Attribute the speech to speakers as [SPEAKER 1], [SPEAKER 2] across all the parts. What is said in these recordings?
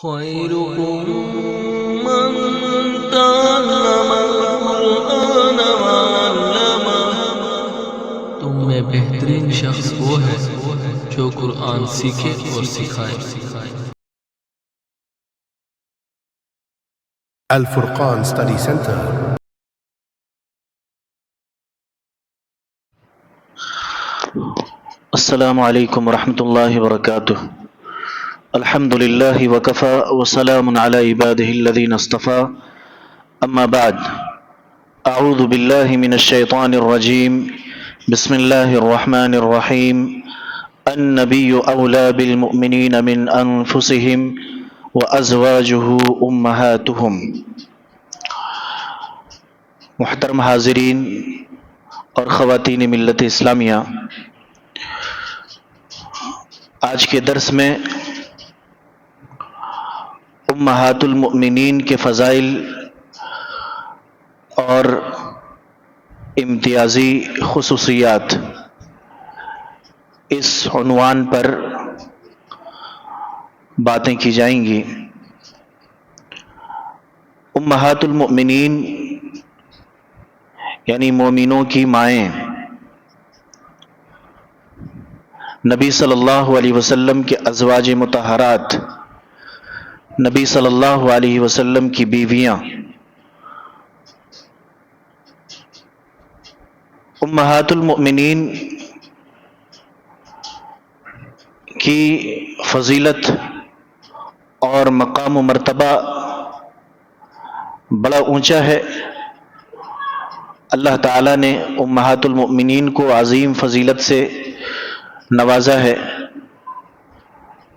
[SPEAKER 1] خيركم من تعلم القرآن وعلمه۔ تم میں بہترین شخص وہ ہے جو قرآن سیکھے اور سکھائے۔
[SPEAKER 2] الفرقان Study Center.
[SPEAKER 3] السلام علیکم ورحمۃ اللہ وبرکاتہ۔ الحمد للہ وکفى وسلام علی عبادہ الذین اصطفى، اما بعد، اعوذ باللہ من الشیطان الرجیم، بسم اللہ الرحمن الرحیم۔ النبی اولی بالمؤمنین من انفسہم وازواجہ امہاتہم۔ محترم حاضرین اور خواتین ملت اسلامیہ، آج کے درس میں امہات المؤمنین کے فضائل اور امتیازی خصوصیات، اس عنوان پر باتیں کی جائیں گی۔ امہات المؤمنین یعنی مومنوں کی مائیں، نبی صلی اللہ علیہ وسلم کے ازواج مطہرات، نبی صلی اللہ علیہ وسلم کی بیویاں، امہات المؤمنین کی فضیلت اور مقام و مرتبہ بڑا اونچا ہے۔ اللہ تعالیٰ نے امہات المؤمنین کو عظیم فضیلت سے نوازا ہے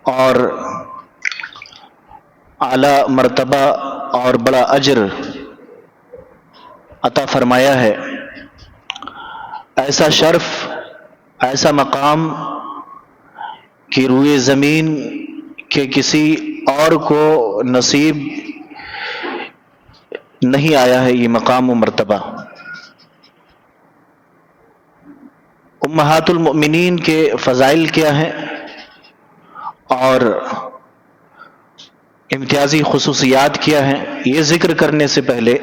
[SPEAKER 3] اور اعلیٰ مرتبہ اور بڑا اجر عطا فرمایا ہے۔ ایسا شرف، ایسا مقام کہ روئے زمین کے کسی اور کو نصیب نہیں آیا ہے یہ مقام و مرتبہ۔ امہات المؤمنین کے فضائل کیا ہیں اور امتیازی خصوصیات کیا ہیں، یہ ذکر کرنے سے پہلے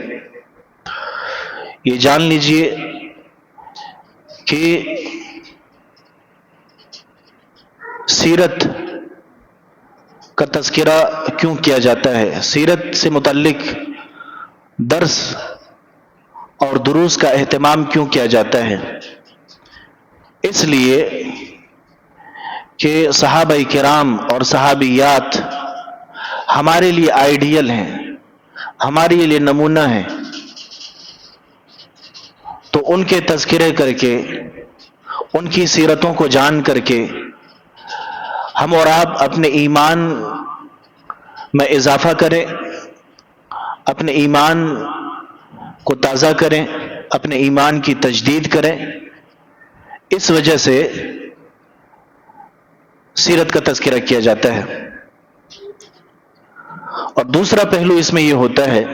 [SPEAKER 3] یہ جان لیجئے کہ سیرت کا تذکرہ کیوں کیا جاتا ہے، سیرت سے متعلق درس اور دروس کا اہتمام کیوں کیا جاتا ہے؟ اس لیے کہ صحابہ کرام اور صحابیات ہمارے لیے آئیڈیل ہیں، ہمارے لیے نمونہ ہیں، تو ان کے تذکرے کر کے، ان کی سیرتوں کو جان کر کے ہم اور آپ اپنے ایمان میں اضافہ کریں، اپنے ایمان کو تازہ کریں، اپنے ایمان کی تجدید کریں۔ اس وجہ سے سیرت کا تذکرہ کیا جاتا ہے۔ اور دوسرا پہلو اس میں یہ ہوتا ہے،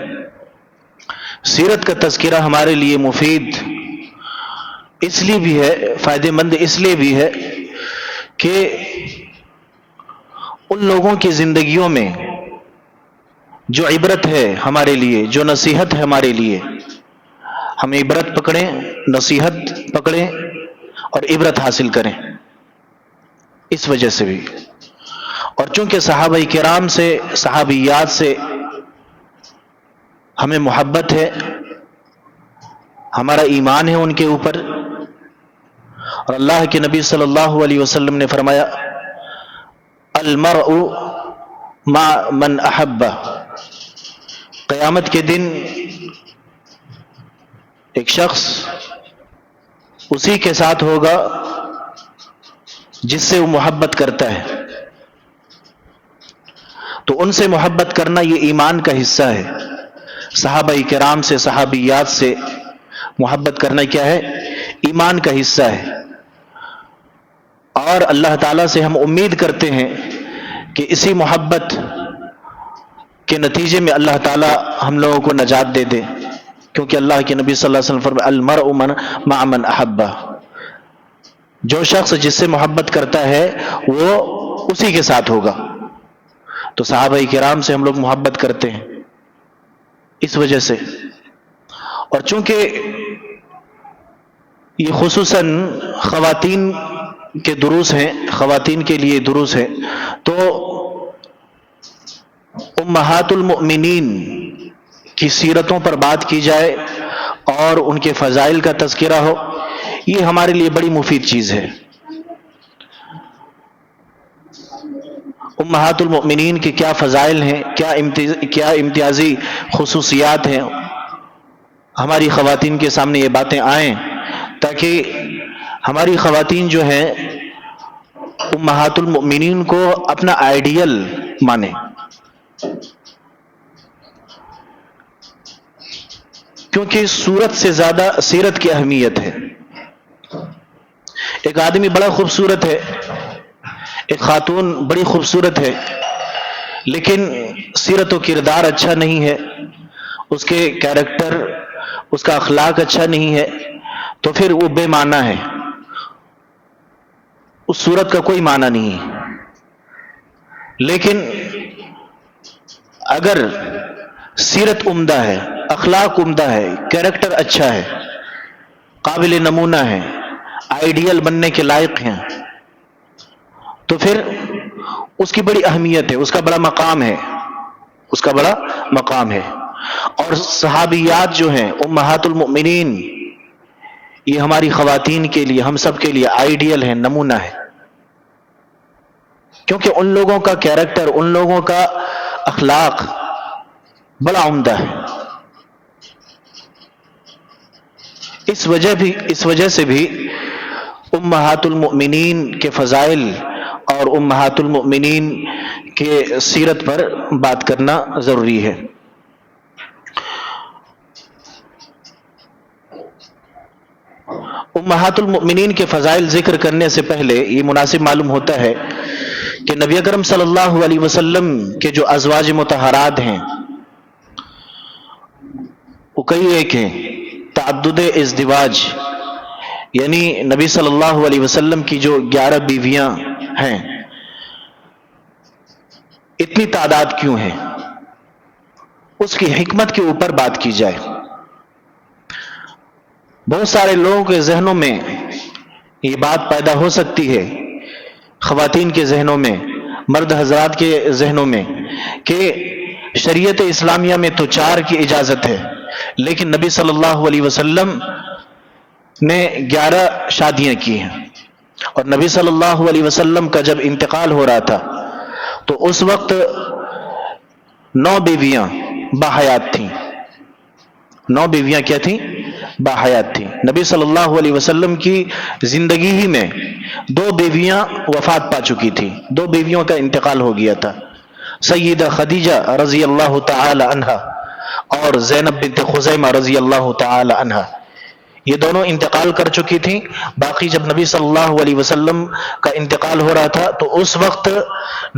[SPEAKER 3] سیرت کا تذکرہ ہمارے لیے مفید اس لیے بھی ہے، فائدہ مند اس لیے بھی ہے کہ ان لوگوں کی زندگیوں میں جو عبرت ہے ہمارے لیے، جو نصیحت ہے ہمارے لیے، ہم عبرت پکڑیں، نصیحت پکڑیں اور عبرت حاصل کریں، اس وجہ سے بھی۔ اور چونکہ صحابہ کرام سے، صحابیات سے ہمیں محبت ہے، ہمارا ایمان ہے ان کے اوپر، اور اللہ کے نبی صلی اللہ علیہ وسلم نے فرمایا المرء مع من احبہ، قیامت کے دن ایک شخص اسی کے ساتھ ہوگا جس سے وہ محبت کرتا ہے۔ تو ان سے محبت کرنا یہ ایمان کا حصہ ہے۔ صحابہ کرام سے، صحابیات سے محبت کرنا کیا ہے؟ ایمان کا حصہ ہے۔ اور اللہ تعالیٰ سے ہم امید کرتے ہیں کہ اسی محبت کے نتیجے میں اللہ تعالیٰ ہم لوگوں کو نجات دے دے، کیونکہ اللہ کے نبی صلی اللہ علیہ وسلم فرمایا المرء مع من احبہ، جو شخص جس سے محبت کرتا ہے وہ اسی کے ساتھ ہوگا۔ تو صحابہ کرام سے ہم لوگ محبت کرتے ہیں اس وجہ سے. اور چونکہ یہ خصوصاً خواتین کے دروس ہیں، خواتین کے لیے دروس ہے، تو امہات المؤمنین کی سیرتوں پر بات کی جائے اور ان کے فضائل کا تذکرہ ہو، یہ ہمارے لیے بڑی مفید چیز ہے. امہات المؤمنین کے کیا فضائل ہیں، کیا امتیازی خصوصیات ہیں، ہماری خواتین کے سامنے یہ باتیں آئیں تاکہ ہماری خواتین جو ہیں امہات المؤمنین کو اپنا آئیڈیل مانیں. کیونکہ صورت سے زیادہ سیرت کی اہمیت ہے. ایک آدمی بڑا خوبصورت ہے، ایک خاتون بڑی خوبصورت ہے، لیکن سیرت و کردار اچھا نہیں ہے، اس کے کیریکٹر، اس کا اخلاق اچھا نہیں ہے، تو پھر وہ بے معنی ہے، اس صورت کا کوئی معنی نہیں ہے. لیکن اگر سیرت عمدہ ہے، اخلاق عمدہ ہے، کیریکٹر اچھا ہے، قابل نمونہ ہے، آئیڈیل بننے کے لائق ہیں، تو پھر اس کی بڑی اہمیت ہے، اس کا بڑا مقام ہے، اس کا بڑا مقام ہے. اور صحابیات جو ہیں امہات المؤمنین، یہ ہماری خواتین کے لیے، ہم سب کے لیے آئیڈیل ہے، نمونہ ہے، کیونکہ ان لوگوں کا کیریکٹر، ان لوگوں کا اخلاق بڑا عمدہ ہے. اس وجہ سے بھی امہات المؤمنین کے فضائل اور امہات المؤمنین کے سیرت پر بات کرنا ضروری ہے. امہات المؤمنین کے فضائل ذکر کرنے سے پہلے یہ مناسب معلوم ہوتا ہے کہ نبی اکرم صلی اللہ علیہ وسلم کے جو ازواج مطہرات ہیں وہ کئی ایک ہیں. تعدد ازدواج، یعنی نبی صلی اللہ علیہ وسلم کی جو 11 بیویاں ہیں، اتنی تعداد کیوں ہے، اس کی حکمت کے اوپر بات کی جائے. بہت سارے لوگوں کے ذہنوں میں یہ بات پیدا ہو سکتی ہے، خواتین کے ذہنوں میں، مرد حضرات کے ذہنوں میں، کہ شریعت اسلامیہ میں تو 4 کی اجازت ہے، لیکن نبی صلی اللہ علیہ وسلم نے 11 شادیاں کی ہیں. اور نبی صلی اللہ علیہ وسلم کا جب انتقال ہو رہا تھا تو اس وقت 9 بیویاں باحیات تھیں. 9 بیویاں کیا تھیں؟ باحیات تھیں. نبی صلی اللہ علیہ وسلم کی زندگی ہی میں 2 بیویاں وفات پا چکی تھیں، 2 بیویوں کا انتقال ہو گیا تھا. سیدہ خدیجہ رضی اللہ تعالی عنہا اور زینب بنت خزیمہ رضی اللہ تعالی عنہا، یہ دونوں انتقال کر چکی تھیں. باقی جب نبی صلی اللہ علیہ وسلم کا انتقال ہو رہا تھا تو اس وقت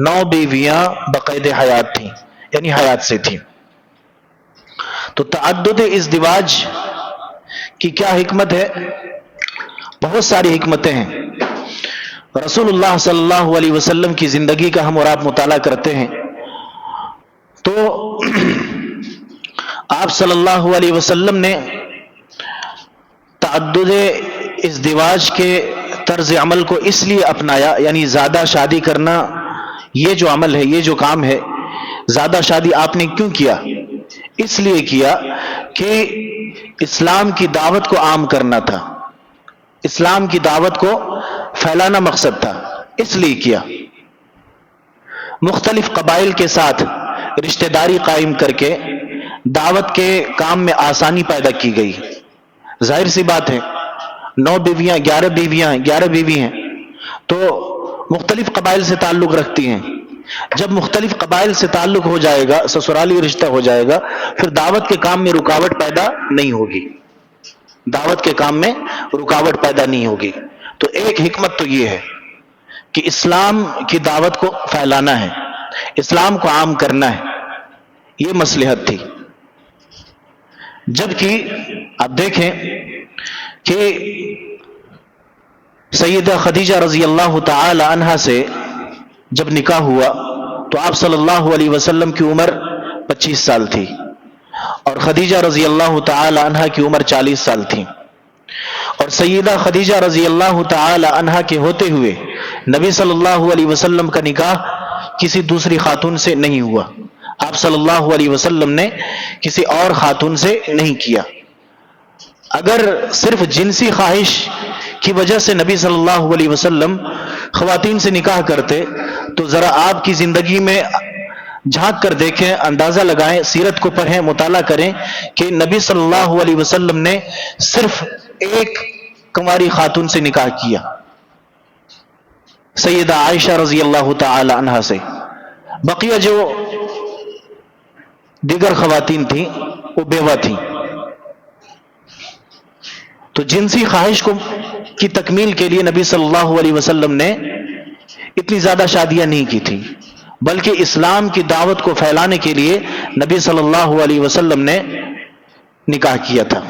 [SPEAKER 3] 9 بیویاں بقید حیات تھیں، یعنی حیات سے تھیں. تو تعدد ازدواج کی کیا حکمت ہے؟ بہت ساری حکمتیں ہیں. رسول اللہ صلی اللہ علیہ وسلم کی زندگی کا ہم اور آپ مطالعہ کرتے ہیں تو آپ صلی اللہ علیہ وسلم نے تعدد ازدواج کے طرز عمل کو اس لیے اپنایا، یعنی زیادہ شادی کرنا، یہ جو عمل ہے، یہ جو کام ہے، زیادہ شادی آپ نے کیوں کیا؟ اس لیے کیا کہ اسلام کی دعوت کو عام کرنا تھا، اسلام کی دعوت کو پھیلانا مقصد تھا، اس لیے کیا. مختلف قبائل کے ساتھ رشتہ داری قائم کر کے دعوت کے کام میں آسانی پیدا کی گئی. ظاہر سی بات ہے، 9 بیویاں، 11 بیوی ہیں تو مختلف قبائل سے تعلق رکھتی ہیں. جب مختلف قبائل سے تعلق ہو جائے گا، سسرالی رشتہ ہو جائے گا، پھر دعوت کے کام میں رکاوٹ پیدا نہیں ہوگی، دعوت کے کام میں رکاوٹ پیدا نہیں ہوگی. تو ایک حکمت تو یہ ہے کہ اسلام کی دعوت کو پھیلانا ہے، اسلام کو عام کرنا ہے، یہ مصلحت تھی. جبکہ آپ دیکھیں کہ سیدہ خدیجہ رضی اللہ تعالی عنہا سے جب نکاح ہوا تو آپ صلی اللہ علیہ وسلم کی عمر 25 سال تھی اور خدیجہ رضی اللہ تعالی عنہا کی عمر 40 سال تھی، اور سیدہ خدیجہ رضی اللہ تعالی عنہا کے ہوتے ہوئے نبی صلی اللہ علیہ وسلم کا نکاح کسی دوسری خاتون سے نہیں ہوا، آپ صلی اللہ علیہ وسلم نے کسی اور خاتون سے نہیں کیا۔ اگر صرف جنسی خواہش کی وجہ سے نبی صلی اللہ علیہ وسلم خواتین سے نکاح کرتے تو ذرا آپ کی زندگی میں جھانک کر دیکھیں، اندازہ لگائیں، سیرت کو پڑھیں، مطالعہ کریں کہ نبی صلی اللہ علیہ وسلم نے صرف ایک کنواری خاتون سے نکاح کیا، سیدہ عائشہ رضی اللہ تعالی عنہا سے، بقیہ جو دیگر خواتین تھیں وہ بیوہ تھیں۔ تو جنسی خواہش کی تکمیل کے لیے نبی صلی اللہ علیہ وسلم نے اتنی زیادہ شادیاں نہیں کی تھی، بلکہ اسلام کی دعوت کو پھیلانے کے لیے نبی صلی اللہ علیہ وسلم نے نکاح کیا تھا۔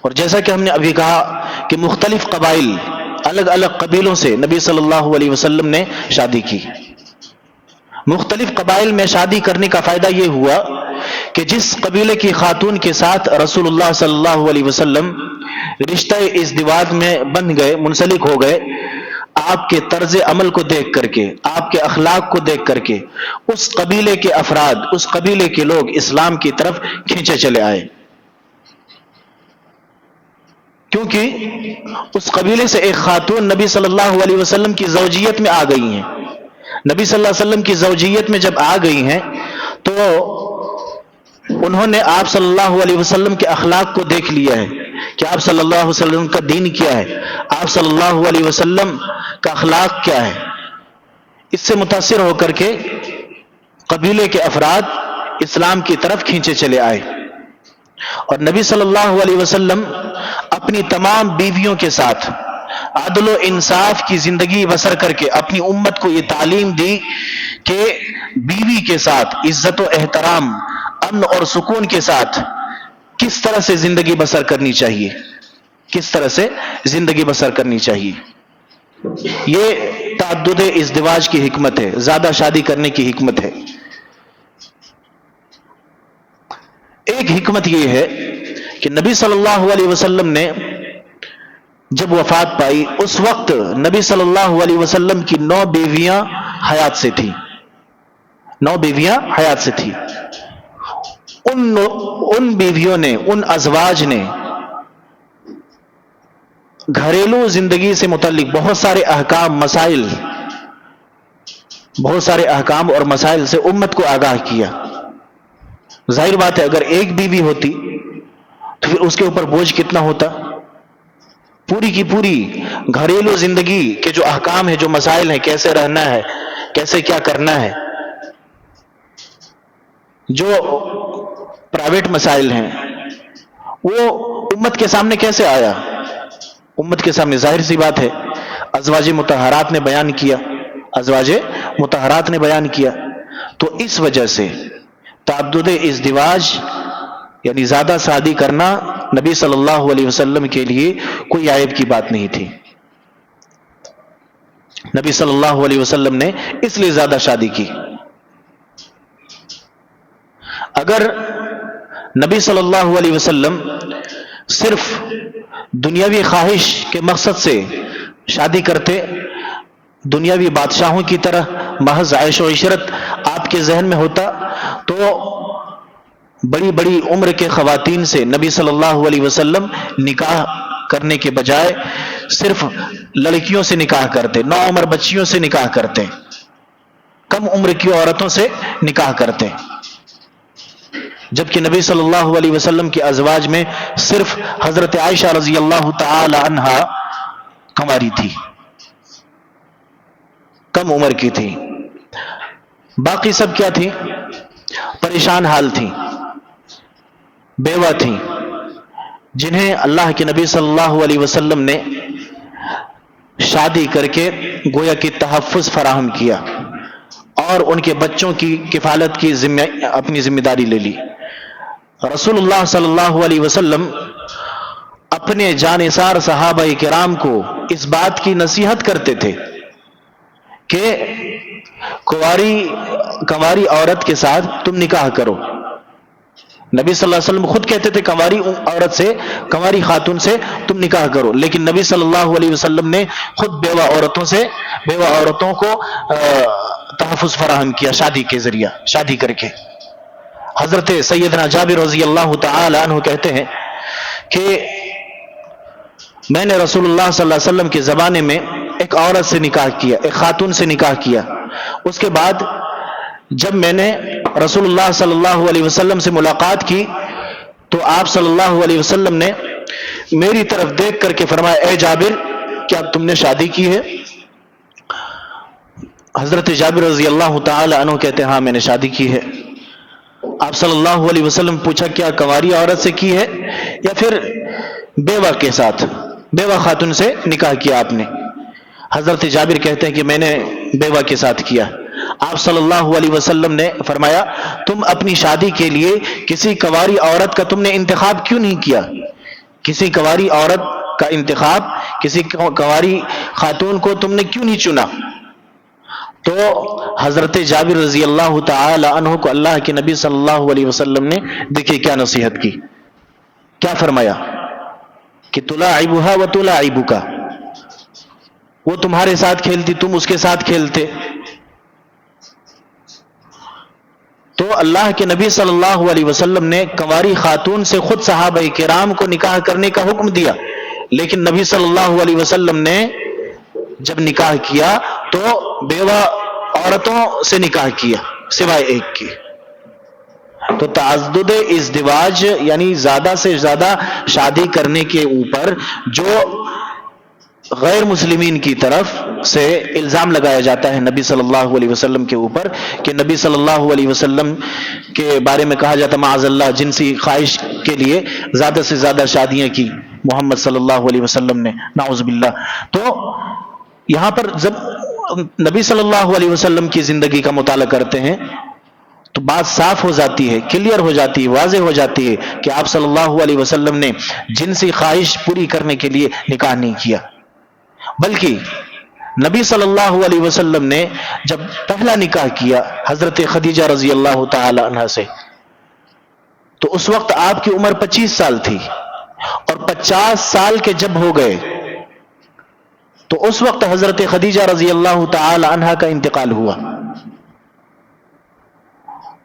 [SPEAKER 3] اور جیسا کہ ہم نے ابھی کہا کہ مختلف قبائل، الگ الگ قبیلوں سے نبی صلی اللہ علیہ وسلم نے شادی کی۔ مختلف قبائل میں شادی کرنے کا فائدہ یہ ہوا کہ جس قبیلے کی خاتون کے ساتھ رسول اللہ صلی اللہ علیہ وسلم رشتہ ازدواج میں بندھ گئے، منسلک ہو گئے، آپ کے طرز عمل کو دیکھ کر کے، آپ کے اخلاق کو دیکھ کر کے اس قبیلے کے افراد، اس قبیلے کے لوگ اسلام کی طرف کھینچے چلے آئے، کیونکہ اس قبیلے سے ایک خاتون نبی صلی اللہ علیہ وسلم کی زوجیت میں آ گئی ہیں۔ نبی صلی اللہ علیہ وسلم کی زوجیت میں جب آ گئی ہیں تو انہوں نے آپ صلی اللہ علیہ وسلم کے اخلاق کو دیکھ لیا ہے کہ آپ صلی اللہ علیہ وسلم کا دین کیا ہے، آپ صلی اللہ علیہ وسلم کا اخلاق کیا ہے۔ اس سے متاثر ہو کر کے قبیلے کے افراد اسلام کی طرف کھینچے چلے آئے، اور نبی صلی اللہ علیہ وسلم اپنی تمام بیویوں کے ساتھ عدل و انصاف کی زندگی بسر کر کے اپنی امت کو یہ تعلیم دی کہ بیوی کے ساتھ عزت و احترام، امن اور سکون کے ساتھ کس طرح سے زندگی بسر کرنی چاہیے، کس طرح سے زندگی بسر کرنی چاہیے۔ یہ تعدد ازدواج کی حکمت ہے، زیادہ شادی کرنے کی حکمت ہے۔ ایک حکمت یہ ہے کہ نبی صلی اللہ علیہ وسلم نے جب وفات پائی اس وقت نبی صلی اللہ علیہ وسلم کی 9 بیویاں حیات سے تھی، 9 بیویاں حیات سے تھی۔ ان بیویوں نے، ان ازواج نے گھریلو زندگی سے متعلق بہت سارے احکام، مسائل، بہت سارے احکام اور مسائل سے امت کو آگاہ کیا۔ ظاہر بات ہے اگر ایک بیوی ہوتی تو پھر اس کے اوپر بوجھ کتنا ہوتا، پوری کی پوری گھریلو زندگی کے جو احکام ہیں، جو مسائل ہیں، کیسے رہنا ہے، کیسے کیا کرنا ہے، جو پرائیویٹ مسائل ہیں، وہ امت کے سامنے کیسے آیا؟ امت کے سامنے ظاہر سی بات ہے ازواج مطہرات نے بیان کیا، ازواج مطہرات نے بیان کیا۔ تو اس وجہ سے تعدد ازدواج یعنی زیادہ شادی کرنا نبی صلی اللہ علیہ وسلم کے لیے کوئی عیب کی بات نہیں تھی۔ نبی صلی اللہ علیہ وسلم نے اس لیے زیادہ شادی کی۔ اگر نبی صلی اللہ علیہ وسلم صرف دنیاوی خواہش کے مقصد سے شادی کرتے، دنیاوی بادشاہوں کی طرح محض عیش و عشرت آپ کے ذہن میں ہوتا، تو بڑی بڑی عمر کے خواتین سے نبی صلی اللہ علیہ وسلم نکاح کرنے کے بجائے صرف لڑکیوں سے نکاح کرتے، 9 عمر بچیوں سے نکاح کرتے، کم عمر کی عورتوں سے نکاح کرتے، جبکہ نبی صلی اللہ علیہ وسلم کے ازواج میں صرف حضرت عائشہ رضی اللہ تعالی عنہا کنواری تھی، کم عمر کی تھی، باقی سب کیا تھی؟ پریشان حال تھی، بیوہ تھیں، جنہیں اللہ کے نبی صلی اللہ علیہ وسلم نے شادی کر کے گویا کہ تحفظ فراہم کیا اور ان کے بچوں کی کفالت کی اپنی ذمہ داری لے لی۔ رسول اللہ صلی اللہ علیہ وسلم اپنے جانثار صحابہ کرام کو اس بات کی نصیحت کرتے تھے کہ کنواری عورت کے ساتھ تم نکاح کرو. نبی صلی اللہ علیہ وسلم خود کہتے تھے کنواری عورت سے، کنواری خاتون سے تم نکاح کرو، لیکن نبی صلی اللہ علیہ وسلم نے خود بیوہ عورتوں کو تحفظ فراہم کیا شادی کے ذریعہ، شادی کر کے. حضرت سیدنا جابر رضی اللہ تعالی عنہ کہتے ہیں کہ میں نے رسول اللہ صلی اللہ علیہ وسلم کے زمانے میں ایک عورت سے نکاح کیا، ایک خاتون سے نکاح کیا. اس کے بعد جب میں نے رسول اللہ صلی اللہ علیہ وسلم سے ملاقات کی تو آپ صلی اللہ علیہ وسلم نے میری طرف دیکھ کر کے فرمایا، اے جابر کیا تم نے شادی کی ہے؟ حضرت جابر رضی اللہ تعالی عنہ کہتے ہیں ہاں میں نے شادی کی ہے. آپ صلی اللہ علیہ وسلم پوچھا کیا کنواری عورت سے کی ہے یا پھر بیوہ کے ساتھ، بیوہ خاتون سے نکاح کیا آپ نے؟ حضرت جابر کہتے ہیں کہ میں نے بیوہ کے ساتھ کیا. آپ صلی اللہ علیہ وسلم نے فرمایا تم اپنی شادی کے لیے کسی کنواری عورت کا تم نے انتخاب کیوں نہیں کیا؟ کسی کنواری عورت کا انتخاب، کسی کنواری خاتون کو تم نے کیوں نہیں چنا؟ تو حضرت جابر رضی اللہ تعالی عنہ کو اللہ کے نبی صلی اللہ علیہ وسلم نے دیکھیے کیا نصیحت کی، کیا فرمایا کہ تلاعبها وتلاعبك، وہ تمہارے ساتھ کھیلتی تم اس کے ساتھ کھیلتے. تو اللہ کے نبی صلی اللہ علیہ وسلم نے کنواری خاتون سے خود صحابہ کرام کو نکاح کرنے کا حکم دیا، لیکن نبی صلی اللہ علیہ وسلم نے جب نکاح کیا تو بیوہ عورتوں سے نکاح کیا سوائے ایک کی. تو تعدد ازدواج یعنی زیادہ سے زیادہ شادی کرنے کے اوپر جو غیر مسلمین کی طرف سے الزام لگایا جاتا ہے نبی صلی اللہ علیہ وسلم کے اوپر کہ نبی صلی اللہ علیہ وسلم کے بارے میں کہا جاتا معاذ اللہ جنسی خواہش کے لیے زیادہ سے زیادہ شادیاں کی محمد صلی اللہ علیہ وسلم نے، نعوذ باللہ. تو یہاں پر جب نبی صلی اللہ علیہ وسلم کی زندگی کا مطالعہ کرتے ہیں تو بات صاف ہو جاتی ہے، کلیئر ہو جاتی ہے، واضح ہو جاتی ہے کہ آپ صلی اللہ علیہ وسلم نے جنسی خواہش پوری کرنے کے لیے نکاح نہیں کیا، بلکہ نبی صلی اللہ علیہ وسلم نے جب پہلا نکاح کیا حضرت خدیجہ رضی اللہ تعالی عنہ سے تو اس وقت آپ کی عمر 25 سال تھی، اور 50 سال کے جب ہو گئے تو اس وقت حضرت خدیجہ رضی اللہ تعالی عنہ کا انتقال ہوا.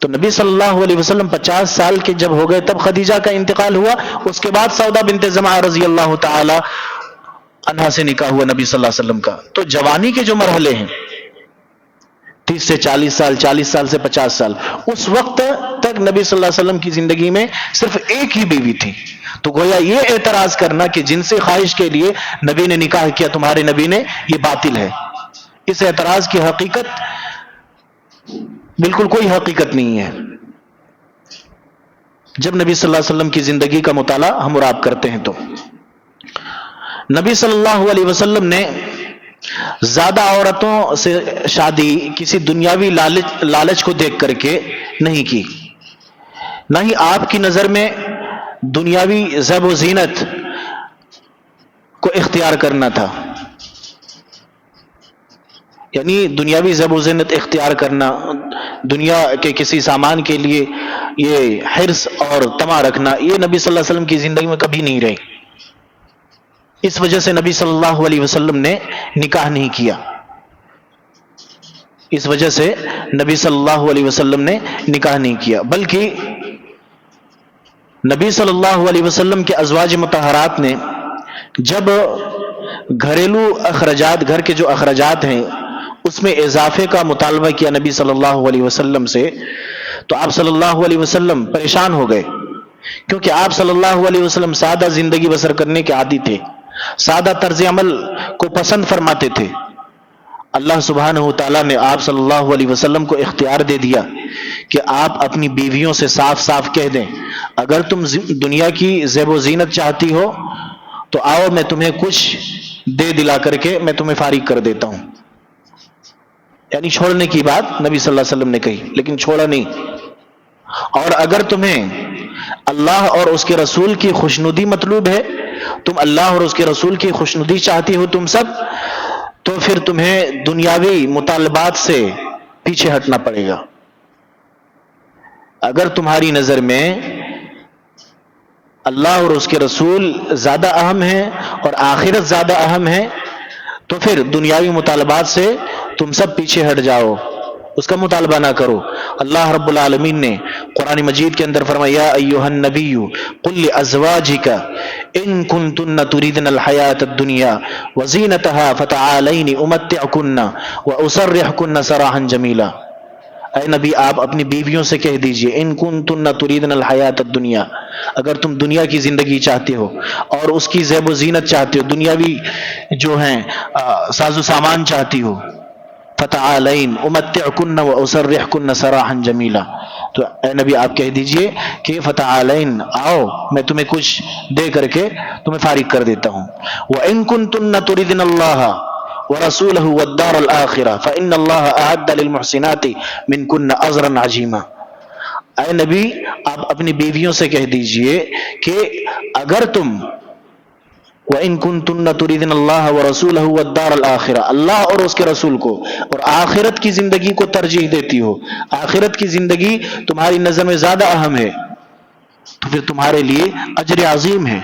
[SPEAKER 3] تو نبی صلی اللہ علیہ وسلم 50 سال کے جب ہو گئے تب خدیجہ کا انتقال ہوا. اس کے بعد سودا بنت زمعہ رضی اللہ تعالی عنہا سے نکاح ہوا نبی صلی اللہ علیہ وسلم کا. تو جوانی کے جو مرحلے ہیں 30 سے 40 سال، 40 سال سے 50 سال، اس وقت تک نبی صلی اللہ علیہ وسلم کی زندگی میں صرف ایک ہی بیوی تھی. تو گویا یہ اعتراض کرنا کہ جنسی خواہش کے لیے نبی نے نکاح کیا تمہارے نبی نے، یہ باطل ہے. اس اعتراض کی حقیقت بالکل کوئی حقیقت نہیں ہے. جب نبی صلی اللہ علیہ وسلم کی زندگی کا مطالعہ ہم اور آپ کرتے ہیں تو نبی صلی اللہ علیہ وسلم نے زیادہ عورتوں سے شادی کسی دنیاوی لالچ کو دیکھ کر کے نہیں کی، نہ ہی آپ کی نظر میں دنیاوی زیب و زینت کو اختیار کرنا تھا. یعنی دنیاوی زیب و زینت اختیار کرنا، دنیا کے کسی سامان کے لیے یہ حرص اور طمع رکھنا، یہ نبی صلی اللہ علیہ وسلم کی زندگی میں کبھی نہیں رہی. اس وجہ سے نبی صلی اللہ علیہ وسلم نے نکاح نہیں کیا. اس وجہ سے نبی صلی اللہ علیہ وسلم نے نکاح نہیں کیا، بلکہ نبی صلی اللہ علیہ وسلم کے ازواج مطہرات نے جب گھریلو اخراجات، گھر کے جو اخراجات ہیں اس میں اضافے کا مطالبہ کیا نبی صلی اللہ علیہ وسلم سے، تو آپ صلی اللہ علیہ وسلم پریشان ہو گئے، کیونکہ آپ صلی اللہ علیہ وسلم سادہ زندگی بسر کرنے کے عادی تھے، سادہ طرز عمل کو پسند فرماتے تھے. اللہ سبحانہ و تعالیٰ نے آپ صلی اللہ علیہ وسلم کو اختیار دے دیا کہ آپ اپنی بیویوں سے صاف صاف کہہ دیں اگر تم دنیا کی زیب و زینت چاہتی ہو تو آؤ میں تمہیں کچھ دے دلا کر کے میں تمہیں فارغ کر دیتا ہوں. یعنی چھوڑنے کی بات نبی صلی اللہ علیہ وسلم نے کہی، لیکن چھوڑا نہیں. اور اگر تمہیں اللہ اور اس کے رسول کی خوشنودی مطلوب ہے، تم اللہ اور اس کے رسول کی خوشنودی چاہتی ہو تم سب، تو پھر تمہیں دنیاوی مطالبات سے پیچھے ہٹنا پڑے گا. اگر تمہاری نظر میں اللہ اور اس کے رسول زیادہ اہم ہیں اور آخرت زیادہ اہم ہے تو پھر دنیاوی مطالبات سے تم سب پیچھے ہٹ جاؤ، اس کا مطالبہ نہ کرو. اللہ رب العالمین نے قرآن مجید کے اندر فرمایا یا ایھا النبی قل لازواجک ان کنتن تریدن الحیاۃ الدنیا وزینتها فتعالین امتعکن واسرحکن سراحا جمیلا. اے نبی آپ اپنی بیویوں سے کہہ دیجئے ان کنتن تریدن الحیاۃ الدنیا، اگر تم دنیا کی زندگی چاہتے ہو اور اس کی زیب و زینت چاہتے ہو، دنیاوی جو ہیں ساز و سامان چاہتی ہو، فتعالین امتعکن واسرحکن سراحا جمیلا، تو اے نبی آپ کہہ دیجئے کہ فتعالین آؤ میں تمہیں کچھ دے کر کے تمہیں فارغ کر دیتا ہوں. وَإِن كُنتُنَّ تُرِدْنَ اللَّهَ وَرَسُولَهُ وَالدَّارَ الْآخِرَةَ فَإِنَّ اللَّهَ أَعَدَّ لِلْمُحْسِنَاتِ مِنْكُنَّ أَجْرًا عَظِيمًا. اے نبی آپ اپنی بیویوں سے کہہ دیجئے کہ اگر تم وَإِن كُنتُنَّ تُرِدْنَ اللَّهَ وَرَسُولَهُ وَالدَّارَ الْآخِرَةَ، اللہ اور اس کے رسول کو اور آخرت کی زندگی کو ترجیح دیتی ہو، آخرت کی زندگی تمہاری نظر میں زیادہ اہم ہے، تو پھر تمہارے لیے اجر عظیم ہے،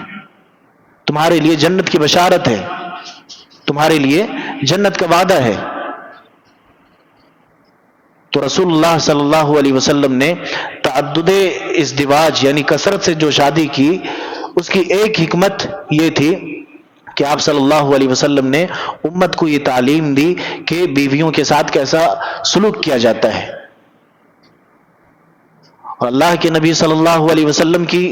[SPEAKER 3] تمہارے لیے جنت کی بشارت ہے، تمہارے لیے جنت کا وعدہ ہے. تو رسول اللہ صلی اللہ علیہ وسلم نے تعدد ازدواج یعنی کثرت سے جو شادی کی، اس کی ایک حکمت یہ تھی کہ آپ صلی اللہ علیہ وسلم نے امت کو یہ تعلیم دی کہ بیویوں کے ساتھ کیسا سلوک کیا جاتا ہے. اور اللہ کے نبی صلی اللہ علیہ وسلم کی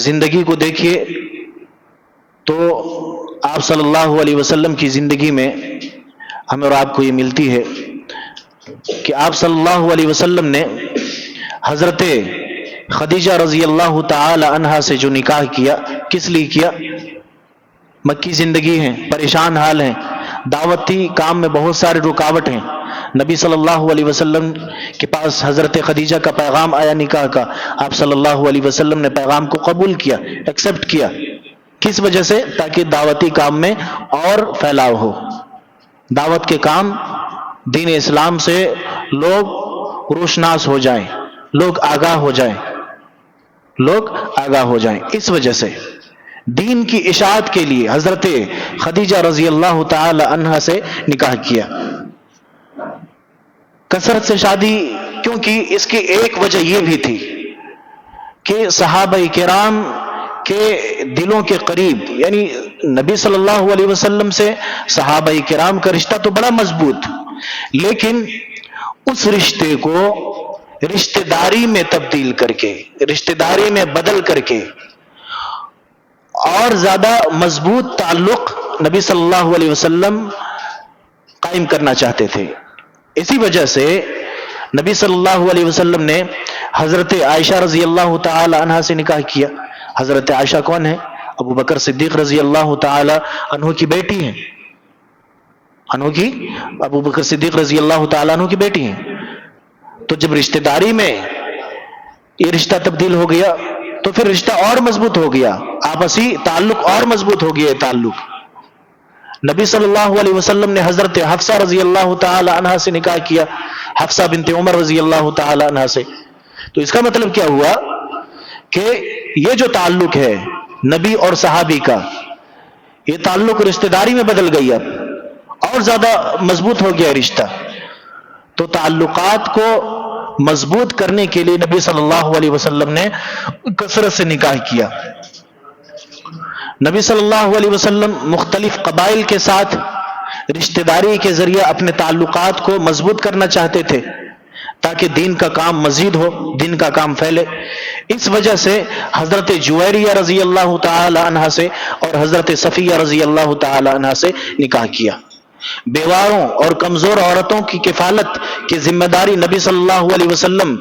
[SPEAKER 3] زندگی کو دیکھیے تو آپ صلی اللہ علیہ وسلم کی زندگی میں ہمیں اور آپ کو یہ ملتی ہے کہ آپ صلی اللہ علیہ وسلم نے حضرت خدیجہ رضی اللہ تعالی عنہا سے جو نکاح کیا، کس لیے کیا؟ مکی زندگی ہے، پریشان حال ہیں، دعوتی کام میں بہت سارے رکاوٹ ہیں. نبی صلی اللہ علیہ وسلم کے پاس حضرت خدیجہ کا پیغام آیا نکاح کا، آپ صلی اللہ علیہ وسلم نے پیغام کو قبول کیا، ایکسپٹ کیا. کس وجہ سے؟ تاکہ دعوتی کام میں اور پھیلاؤ ہو، دعوت کے کام دین اسلام سے لوگ روشناس ہو جائیں، لوگ آگاہ ہو جائیں، لوگ آگاہ ہو جائیں. اس وجہ سے دین کی اشاعت کے لیے حضرت خدیجہ رضی اللہ تعالی عنہا سے نکاح کیا. کثرت سے شادی کیونکہ اس کی ایک وجہ یہ بھی تھی کہ صحابہ کرام کے دلوں کے قریب، یعنی نبی صلی اللہ علیہ وسلم سے صحابہ کرام کا رشتہ تو بڑا مضبوط، لیکن اس رشتے کو رشتہ داری میں تبدیل کر کے، رشتہ داری میں بدل کر کے اور زیادہ مضبوط تعلق نبی صلی اللہ علیہ وسلم قائم کرنا چاہتے تھے. اسی وجہ سے نبی صلی اللہ علیہ وسلم نے حضرت عائشہ رضی اللہ تعالی عنہا سے نکاح کیا. حضرت عائشہ کون ہے؟ ابو بکر صدیق رضی اللہ تعالی عنہ کی بیٹی ہیں، ابو بکر صدیق رضی اللہ تعالی عنہ کی بیٹی ہیں. تو جب رشتہ داری میں یہ رشتہ تبدیل ہو گیا تو پھر رشتہ اور مضبوط ہو گیا، آپسی تعلق اور مضبوط ہو گیا. تعلق نبی صلی اللہ علیہ وسلم نے حضرت حفصہ رضی اللہ تعالی عنہا سے نکاح کیا، حفصہ بنت عمر رضی اللہ تعالی عنہا سے. تو اس کا مطلب کیا ہوا کہ یہ جو تعلق ہے نبی اور صحابی کا، یہ تعلق رشتہ داری میں بدل گئی، اب اور زیادہ مضبوط ہو گیا رشتہ. تو تعلقات کو مضبوط کرنے کے لیے نبی صلی اللہ علیہ وسلم نے کثرت سے نکاح کیا. نبی صلی اللہ علیہ وسلم مختلف قبائل کے ساتھ رشتہ داری کے ذریعے اپنے تعلقات کو مضبوط کرنا چاہتے تھے تاکہ دین کا کام مزید ہو، دین کا کام پھیلے. اس وجہ سے حضرت جویریہ رضی اللہ تعالی عنہا سے اور حضرت صفیہ رضی اللہ تعالی عنہا سے نکاح کیا. بیواؤں اور کمزور عورتوں کی کفالت کی ذمہ داری نبی صلی اللہ علیہ وسلم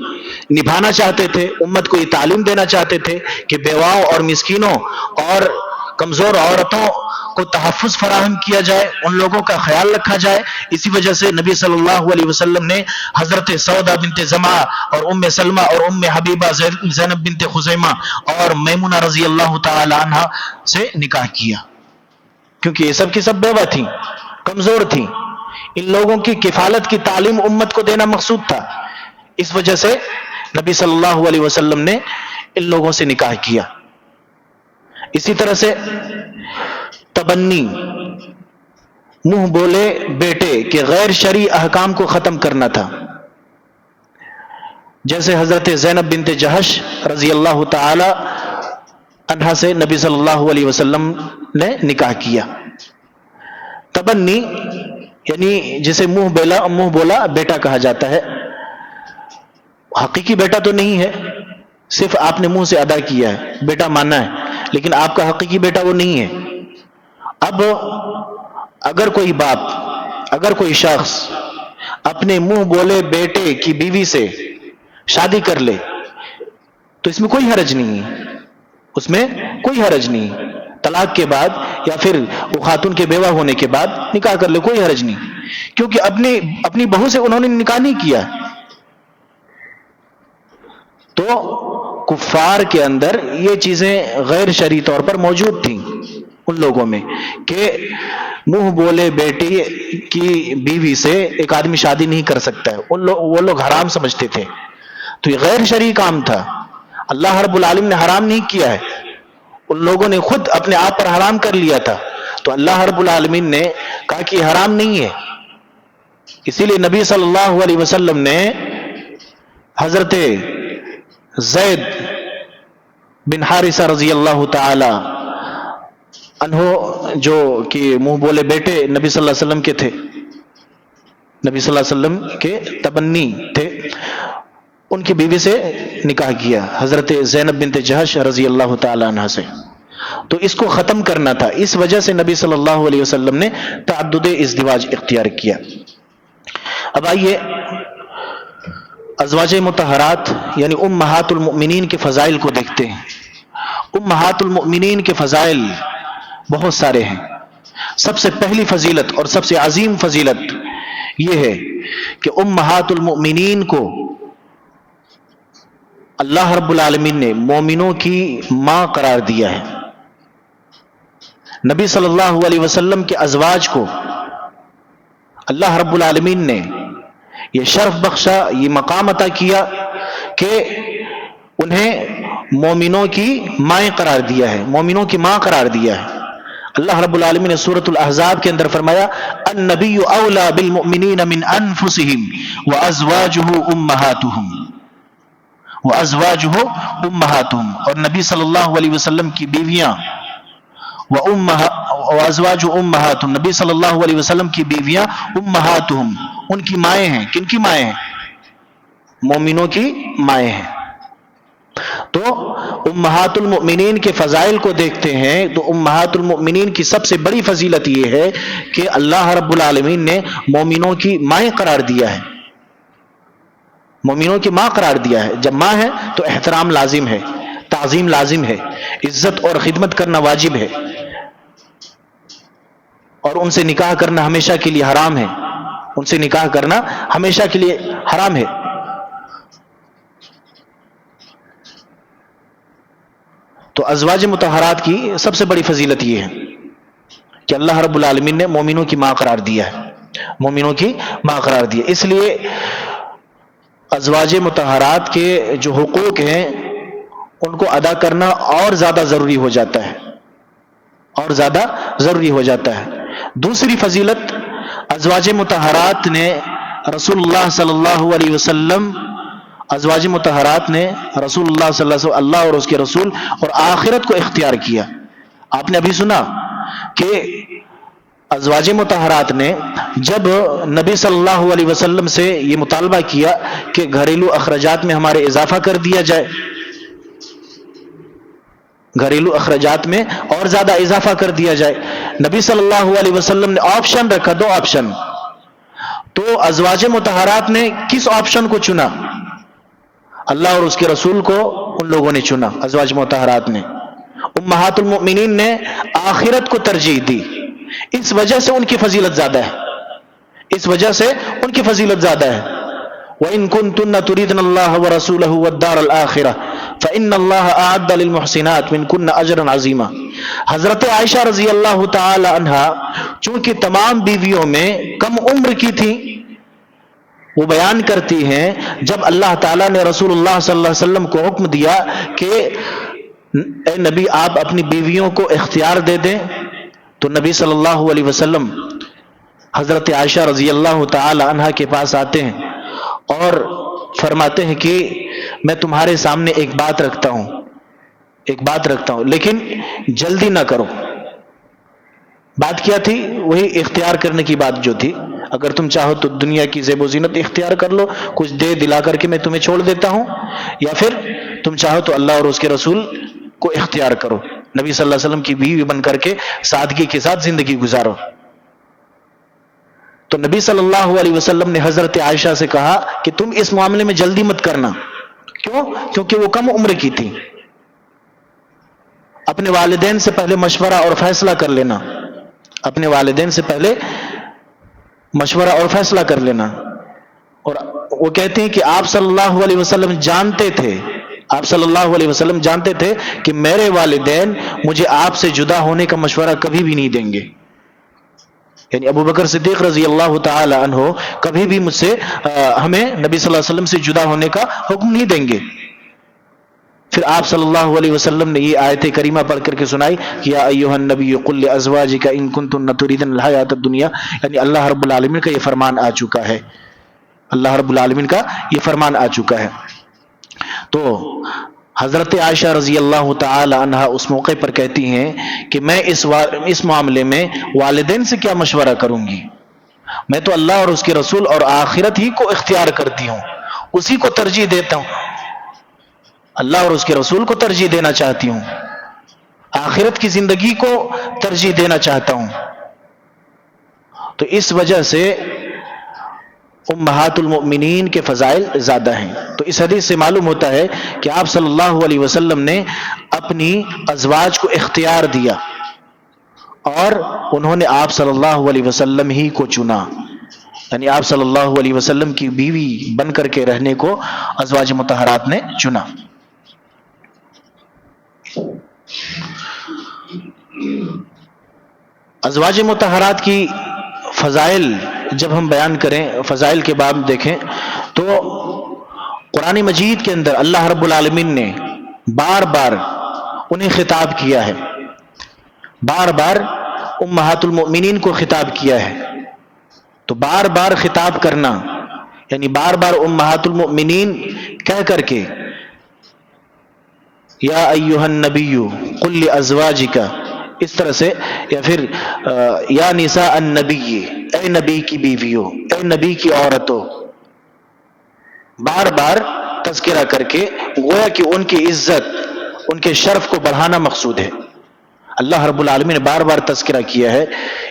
[SPEAKER 3] نبھانا چاہتے تھے، امت کو یہ تعلیم دینا چاہتے تھے کہ بیواؤں اور مسکینوں اور کمزور عورتوں کو تحفظ فراہم کیا جائے، ان لوگوں کا خیال رکھا جائے. اسی وجہ سے نبی صلی اللہ علیہ وسلم نے حضرت سودا بنت زمعہ اور ام سلمہ اور ام حبیبہ زینب بنت خزیمہ اور میمونہ رضی اللہ تعالی عنہا سے نکاح کیا، کیونکہ یہ سب کی سب بیوہ تھیں، کمزور تھیں. ان لوگوں کی کفالت کی تعلیم امت کو دینا مقصود تھا. اس وجہ سے نبی صلی اللہ علیہ وسلم نے ان لوگوں سے نکاح کیا. اسی طرح سے تبنی، منہ بولے بیٹے کے غیر شرعی احکام کو ختم کرنا تھا. جیسے حضرت زینب بنت جہش رضی اللہ تعالی عنہا سے نبی صلی اللہ علیہ وسلم نے نکاح کیا. تبنی یعنی جسے منہ بولا بیٹا کہا جاتا ہے. حقیقی بیٹا تو نہیں ہے، صرف آپ نے منہ سے ادا کیا ہے، بیٹا ماننا ہے، لیکن آپ کا حقیقی بیٹا وہ نہیں ہے. اب اگر کوئی باپ، اگر کوئی شخص اپنے منہ بولے بیٹے کی بیوی سے شادی کر لے تو اس میں کوئی حرج نہیں ہے، اس میں کوئی حرج نہیں. طلاق کے بعد یا پھر وہ خاتون کے بیوہ ہونے کے بعد نکاح کر لے، کوئی حرج نہیں، کیونکہ اپنی بہو سے انہوں نے نکاح نہیں کیا. تو کفار کے اندر یہ چیزیں غیر شرعی طور پر موجود تھیں ان لوگوں میں کہ منہ بولے بیٹی کی بیوی سے ایک آدمی شادی نہیں کر سکتا ہے. وہ لوگ حرام سمجھتے تھے. تو یہ غیر شرعی کام تھا، اللہ رب العالمین نے حرام نہیں کیا ہے، ان لوگوں نے خود اپنے آپ پر حرام کر لیا تھا. تو اللہ رب العالمین نے کہا کہ حرام نہیں ہے. اسی لیے نبی صلی اللہ علیہ وسلم نے حضرت زید بن حارثہ رضی اللہ تعالی عنہ جو کہ منہ بولے بیٹے نبی صلی اللہ علیہ وسلم کے تھے، نبی صلی اللہ علیہ وسلم کے تبنی تھے، ان کی بیوی سے نکاح کیا، حضرت زینب بنت جہش رضی اللہ تعالی عنہ سے. تو اس کو ختم کرنا تھا. اس وجہ سے نبی صلی اللہ علیہ وسلم نے تعدد ازدواج اختیار کیا. اب آئیے ازواج مطہرات یعنی امہات المؤمنین کے فضائل کو دیکھتے ہیں. امہات المؤمنین کے فضائل بہت سارے ہیں. سب سے پہلی فضیلت اور سب سے عظیم فضیلت یہ ہے کہ امہات المؤمنین کو اللہ رب العالمین نے مومنوں کی ماں قرار دیا ہے. نبی صلی اللہ علیہ وسلم کے ازواج کو اللہ رب العالمین نے یہ شرف بخشا، یہ مقام عطا کیا کہ انہیں مومنوں کی مائیں قرار دیا ہے، مومنوں کی ماں قرار دیا ہے. اللہ رب العالمین نے سورۃ الاحزاب کے اندر فرمایا النبی اولی بالمؤمنین من انفسہم وازواجہ امہاتہم، اور نبی صلی اللہ علیہ وسلم کی بیویاں وازواج امہاتہم، نبی صلی اللہ علیہ وسلم کی بیویاں امہاتہم ان کی مائیں ہیں. کن کی مائیں ہیں؟ مومنوں کی مائیں ہیں. تو امہات المؤمنین کے فضائل کو دیکھتے ہیں تو امہات المؤمنین کی سب سے بڑی فضیلت یہ ہے کہ اللہ رب العالمین نے مومنوں کی مائیں قرار دیا ہے، مومنوں کی ماں قرار دیا ہے. جب ماں ہے تو احترام لازم ہے، تعظیم لازم ہے، عزت اور خدمت کرنا واجب ہے، اور ان سے نکاح کرنا ہمیشہ کے لیے حرام ہے. ان سے نکاح کرنا ہمیشہ کے لیے حرام ہے. تو ازواج مطہرات کی سب سے بڑی فضیلت یہ ہے کہ اللہ رب العالمین نے مومنوں کی ماں قرار دیا ہے، مومنوں کی ماں قرار دیا. اس لیے ازواج مطہرات کے جو حقوق ہیں ان کو ادا کرنا اور زیادہ ضروری ہو جاتا ہے، اور زیادہ ضروری ہو جاتا ہے. دوسری فضیلت، ازواج مطہرات نے رسول اللہ صلی اللہ علیہ وسلم، ازواج مطہرات نے رسول اللہ صلی اللہ علیہ وسلم، اللہ اور اس کے رسول اور آخرت کو اختیار کیا. آپ نے ابھی سنا کہ ازواج مطہرات نے جب نبی صلی اللہ علیہ وسلم سے یہ مطالبہ کیا کہ گھریلو اخراجات میں ہمارے اضافہ کر دیا جائے، گھریلو اخراجات میں اور زیادہ اضافہ کر دیا جائے، نبی صلی اللہ علیہ وسلم نے آپشن رکھا، 2 آپشن. تو ازواج مطہرات نے کس آپشن کو چنا؟ اللہ اور اس کے رسول کو ان لوگوں نے چنا، ازواج مطہرات نے. امہات المؤمنین نے آخرت کو ترجیح دی. اس وجہ سے ان کی فضیلت زیادہ ہے، اس وجہ سے ان کی فضیلت زیادہ ہے. وَإِن كُنتُنَّ تُرِيدْنَ اللَّهَ وَرَسُولَهُ وَالدَّارَ الْآخِرَةَ فَإِنَّ اللَّهَ أَعَدَّ لِلْمُحْسِنَاتِ مِنْكُنَّ أَجْرًا عَظِيمًا. حضرت عائشہ رضی اللہ تعالی عنہا چونکہ تمام بیویوں میں کم عمر کی تھی، وہ بیان کرتی ہیں جب اللہ تعالیٰ نے رسول اللہ صلی اللہ علیہ وسلم کو حکم دیا کہ اے نبی آپ اپنی بیویوں کو اختیار دے دیں، تو نبی صلی اللہ علیہ وسلم حضرت عائشہ رضی اللہ تعالی عنہا کے پاس آتے ہیں اور فرماتے ہیں کہ میں تمہارے سامنے ایک بات رکھتا ہوں لیکن جلدی نہ کرو۔ بات کیا تھی؟ وہی اختیار کرنے کی بات جو تھی، اگر تم چاہو تو دنیا کی زیب و زینت اختیار کر لو، کچھ دے دلا کر کے میں تمہیں چھوڑ دیتا ہوں، یا پھر تم چاہو تو اللہ اور اس کے رسول کو اختیار کرو، نبی صلی اللہ علیہ وسلم کی بیوی بن کر کے سادگی کے ساتھ زندگی گزارو۔ تو نبی صلی اللہ علیہ وسلم نے حضرت عائشہ سے کہا کہ تم اس معاملے میں جلدی مت کرنا۔ کیوں؟ کیونکہ وہ کم عمر کی تھی۔ اپنے والدین سے پہلے مشورہ اور فیصلہ کر لینا، اپنے والدین سے پہلے مشورہ اور فیصلہ کر لینا۔ اور وہ کہتے ہیں کہ آپ صلی اللہ علیہ وسلم جانتے تھے کہ میرے والدین مجھے آپ سے جدا ہونے کا مشورہ کبھی بھی نہیں دیں گے، یعنی ابو بکر صدیق رضی اللہ تعالی عنہ کبھی بھی مجھ سے ہمیں نبی صلی اللہ علیہ وسلم سے جدا ہونے کا حکم نہیں دیں گے۔ پھر آپ صلی اللہ علیہ وسلم نے یہ آیت کریمہ پڑھ کر کے سنائی کہ یا ایھا النبی قل لازواجک ان کنتن تريدن الحیاۃ الدنیا، یعنی اللہ رب العالمین کا یہ فرمان آ چکا ہے، اللہ رب العالمین کا یہ فرمان آ چکا ہے۔ تو حضرت عائشہ رضی اللہ تعالی عنہا اس موقع پر کہتی ہیں کہ میں اس معاملے میں والدین سے کیا مشورہ کروں گی، میں تو اللہ اور اس کے رسول اور آخرت ہی کو اختیار کرتی ہوں، اسی کو ترجیح دیتا ہوں، اللہ اور اس کے رسول کو ترجیح دینا چاہتی ہوں، آخرت کی زندگی کو ترجیح دینا چاہتا ہوں۔ تو اس وجہ سے امہات المؤمنین کے فضائل زیادہ ہیں۔ تو اس حدیث سے معلوم ہوتا ہے کہ آپ صلی اللہ علیہ وسلم نے اپنی ازواج کو اختیار دیا اور انہوں نے آپ صلی اللہ علیہ وسلم ہی کو چنا، یعنی آپ صلی اللہ علیہ وسلم کی بیوی بن کر کے رہنے کو ازواج مطہرات نے چنا۔ ازواج مطہرات کی فضائل جب ہم بیان کریں، فضائل کے باب دیکھیں تو قرآن مجید کے اندر اللہ رب العالمین نے بار بار انہیں خطاب کیا ہے، بار بار امہات المؤمنین کو خطاب کیا ہے۔ تو بار بار خطاب کرنا یعنی بار بار امہات المؤمنین کہہ کر کے یا ایھا النبی قل لازواجک، اس طرح سے، یا پھر یا نساء النبی، اے نبی کی بیویوں، اے نبی کی عورتوں، بار بار تذکرہ کر کے گویا کہ ان کی عزت، ان کے شرف کو بڑھانا مقصود ہے۔ اللہ رب العالمین نے بار بار تذکرہ کیا ہے،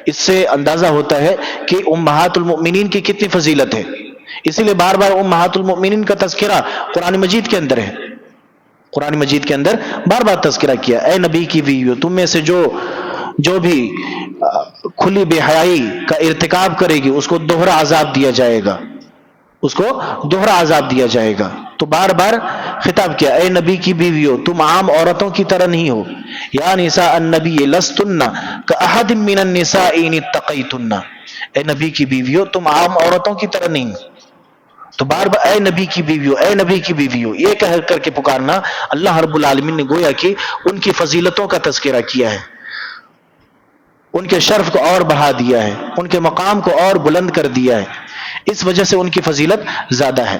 [SPEAKER 3] اس سے اندازہ ہوتا ہے کہ امہات المؤمنین کی کتنی فضیلت ہے، اسی لیے بار بار امہات المؤمنین کا تذکرہ قرآن مجید کے اندر ہے، قرآن مجید کے اندر بار بار تذکرہ کیا، اے نبی کی بیویوں، تم میں سے جو بھی کھلی بے حیائی کا ارتکاب کرے گی اس کو دوہرا عذاب دیا جائے گا، اس کو دوہرا عذاب دیا جائے گا۔ تو بار بار خطاب کیا، اے نبی کی بیویوں تم عام عورتوں کی طرح نہیں ہو، یا نساء النبی لستن کأحد من النساء ان اتقیتن، اے نبی کی بیویوں تم عام عورتوں کی طرح نہیں۔ تو بار بار اے نبی کی بیویوں، اے نبی کی بیویوں یہ کہہ کر کے پکارنا، اللہ رب العالمین نے گویا کہ ان کی فضیلتوں کا تذکرہ کیا ہے، ان کے شرف کو اور بڑھا دیا ہے، ان کے مقام کو اور بلند کر دیا ہے، اس وجہ سے ان کی فضیلت زیادہ ہے،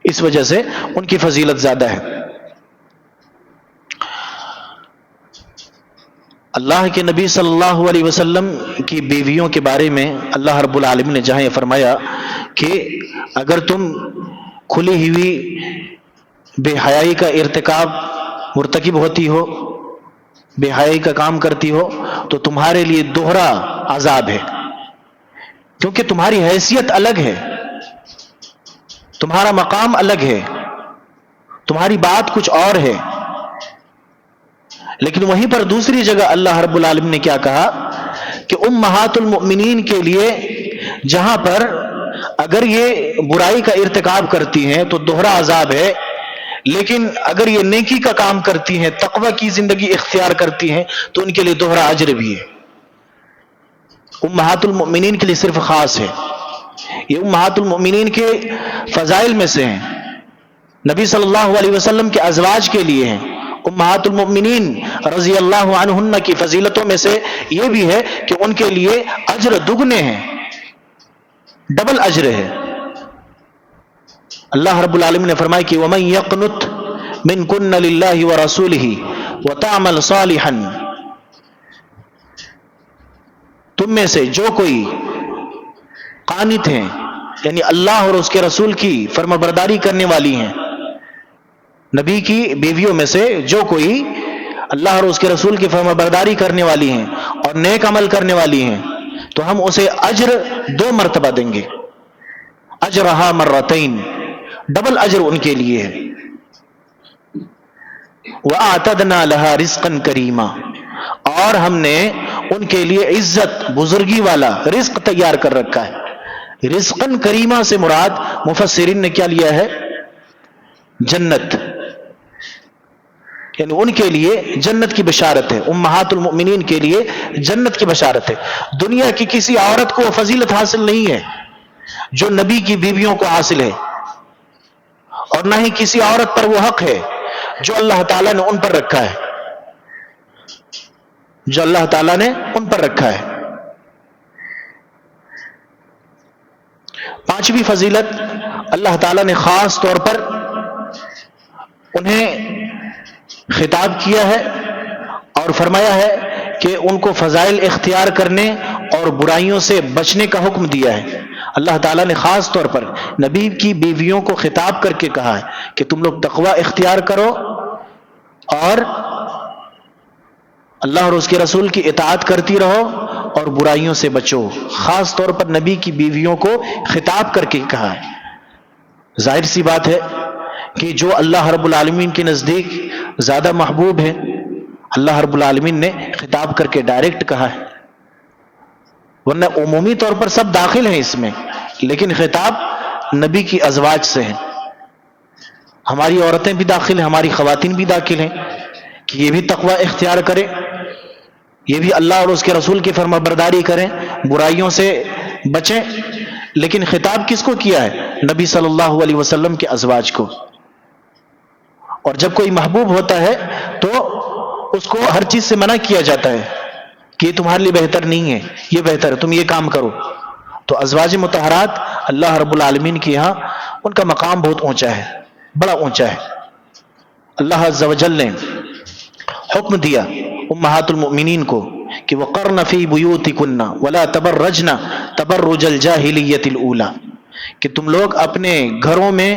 [SPEAKER 3] اس وجہ سے ان کی فضیلت زیادہ ہے۔ اللہ کے نبی صلی اللہ علیہ وسلم کی بیویوں کے بارے میں اللہ رب العالمین نے جہاں یہ فرمایا کہ اگر تم کھلی ہوئی بے حیائی کا ارتکاب مرتکب ہوتی ہو، بے حیائی کا کام کرتی ہو تو تمہارے لیے دوہرا عذاب ہے، کیونکہ تمہاری حیثیت الگ ہے، تمہارا مقام الگ ہے، تمہاری بات کچھ اور ہے۔ لیکن وہیں پر دوسری جگہ اللہ رب العالمین نے کیا کہا کہ امہات المؤمنین کے لیے جہاں پر اگر یہ برائی کا ارتکاب کرتی ہیں تو دوہرا عذاب ہے، لیکن اگر یہ نیکی کا کام کرتی ہیں، تقوی کی زندگی اختیار کرتی ہیں تو ان کے لیے دوہرا اجر بھی ہے۔ امہات المؤمنین کے لیے صرف خاص ہے. یہ امہات المؤمنین کے فضائل میں سے ہیں، نبی صلی اللہ علیہ وسلم کے ازواج کے لیے ہیں. امہات المؤمنین رضی اللہ عنہن کی فضیلتوں میں سے یہ بھی ہے کہ ان کے لیے اجر دگنے ہیں، ڈبل اجر ہے. اللہ رب العالمین نے فرمایا کہ وَمَن يَقْنُتْ مِنْكُنَّ لِلَّهِ وَرَسُولِهِ وَتَعْمَلْ صَالِحًا، تم میں سے جو کوئی قانت ہیں یعنی اللہ اور اس کے رسول کی فرما برداری کرنے والی ہیں، نبی کی بیویوں میں سے جو کوئی اللہ اور اس کے رسول کی فرما برداری کرنے والی ہیں اور نیک عمل کرنے والی ہیں، تو ہم اسے اجر 2 مرتبہ دیں گے. اجرہا مرتین، ڈبل اجر ان کے لیے ہے. وَأَعْتَدْنَا لَهَا رِزْقًا كَرِيمًا، اور ہم نے ان کے لیے عزت بزرگی والا رزق تیار کر رکھا ہے. رزقاً کریمہ سے مراد مفسرین نے کیا لیا ہے؟ جنت، یعنی ان کے لیے جنت کی بشارت ہے. امہات المؤمنین کے لیے جنت کی بشارت ہے. دنیا کی کسی عورت کو فضیلت حاصل نہیں ہے جو نبی کی بیویوں کو حاصل ہے، اور نہ ہی کسی عورت پر وہ حق ہے جو اللہ تعالیٰ نے ان پر رکھا ہے، جو اللہ تعالیٰ نے ان پر رکھا ہے. 5ویں فضیلت، اللہ تعالیٰ نے خاص طور پر انہیں خطاب کیا ہے اور فرمایا ہے کہ ان کو فضائل اختیار کرنے اور برائیوں سے بچنے کا حکم دیا ہے. اللہ تعالیٰ نے خاص طور پر نبی کی بیویوں کو خطاب کر کے کہا ہے کہ تم لوگ تقوی اختیار کرو اور اللہ اور اس کے رسول کی اطاعت کرتی رہو اور برائیوں سے بچو. خاص طور پر نبی کی بیویوں کو خطاب کر کے کہا ہے. ظاہر سی بات ہے کہ جو اللہ رب العالمین کے نزدیک زیادہ محبوب ہے، اللہ رب العالمین نے خطاب کر کے ڈائریکٹ کہا ہے، ورنہ عمومی طور پر سب داخل ہیں اس میں، لیکن خطاب نبی کی ازواج سے ہے. ہماری عورتیں بھی داخل ہیں، ہماری خواتین بھی داخل ہیں کہ یہ بھی تقوی اختیار کرے، یہ بھی اللہ اور اس کے رسول کی فرما برداری کریں، برائیوں سے بچیں. لیکن خطاب کس کو کیا ہے؟ نبی صلی اللہ علیہ وسلم کے ازواج کو. اور جب کوئی محبوب ہوتا ہے تو اس کو ہر چیز سے منع کیا جاتا ہے کہ یہ تمہارے لیے بہتر نہیں ہے، یہ بہتر ہے، تم یہ کام کرو. تو ازواج مطہرات اللہ رب العالمین کے یہاں ان کا مقام بہت اونچا ہے، بڑا اونچا ہے. اللہ عز و جل نے حکم دیا امہات المؤمنین کو کہ وقرن فی بیوتکن ولا تبرجن تبرج الجاہلیۃ الاولی، کہ تم لوگ اپنے گھروں میں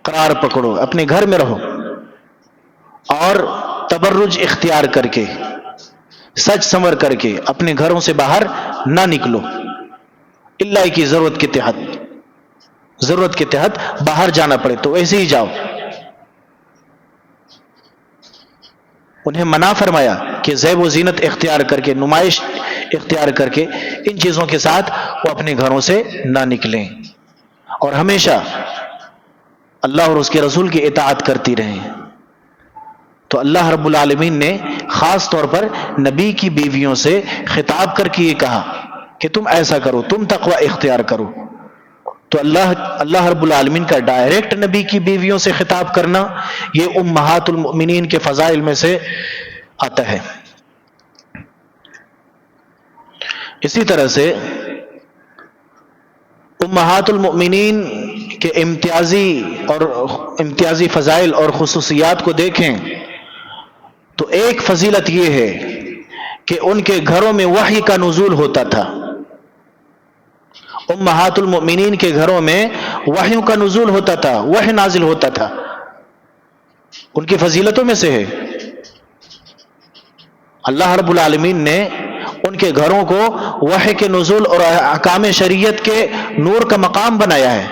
[SPEAKER 3] قرار پکڑو، اپنے گھر میں رہو اور تبرج اختیار کر کے، سج سنور کر کے اپنے گھروں سے باہر نہ نکلو، اللہ کی ضرورت کے تحت باہر جانا پڑے تو ایسے ہی جاؤ. انہیں منع فرمایا کہ زیب و زینت اختیار کر کے، نمائش اختیار کر کے ان چیزوں کے ساتھ وہ اپنے گھروں سے نہ نکلیں اور ہمیشہ اللہ اور اس کے رسول کی اطاعت کرتی رہیں. تو اللہ رب العالمین نے خاص طور پر نبی کی بیویوں سے خطاب کر کے یہ کہا کہ تم ایسا کرو، تم تقوی اختیار کرو. تو اللہ رب العالمین کا ڈائریکٹ نبی کی بیویوں سے خطاب کرنا یہ امہات المؤمنین کے فضائل میں سے آتا ہے. اسی طرح سے امہات المؤمنین کے امتیازی فضائل اور خصوصیات کو دیکھیں تو ایک فضیلت یہ ہے کہ ان کے گھروں میں وحی کا نزول ہوتا تھا. امہات المؤمنین کے گھروں میں وحیوں کا نزول ہوتا تھا، وحی نازل ہوتا تھا. ان کی فضیلتوں میں سے ہے اللہ رب العالمین نے ان کے گھروں کو وحی کے نزول اور احکام شریعت کے نور کا مقام بنایا ہے.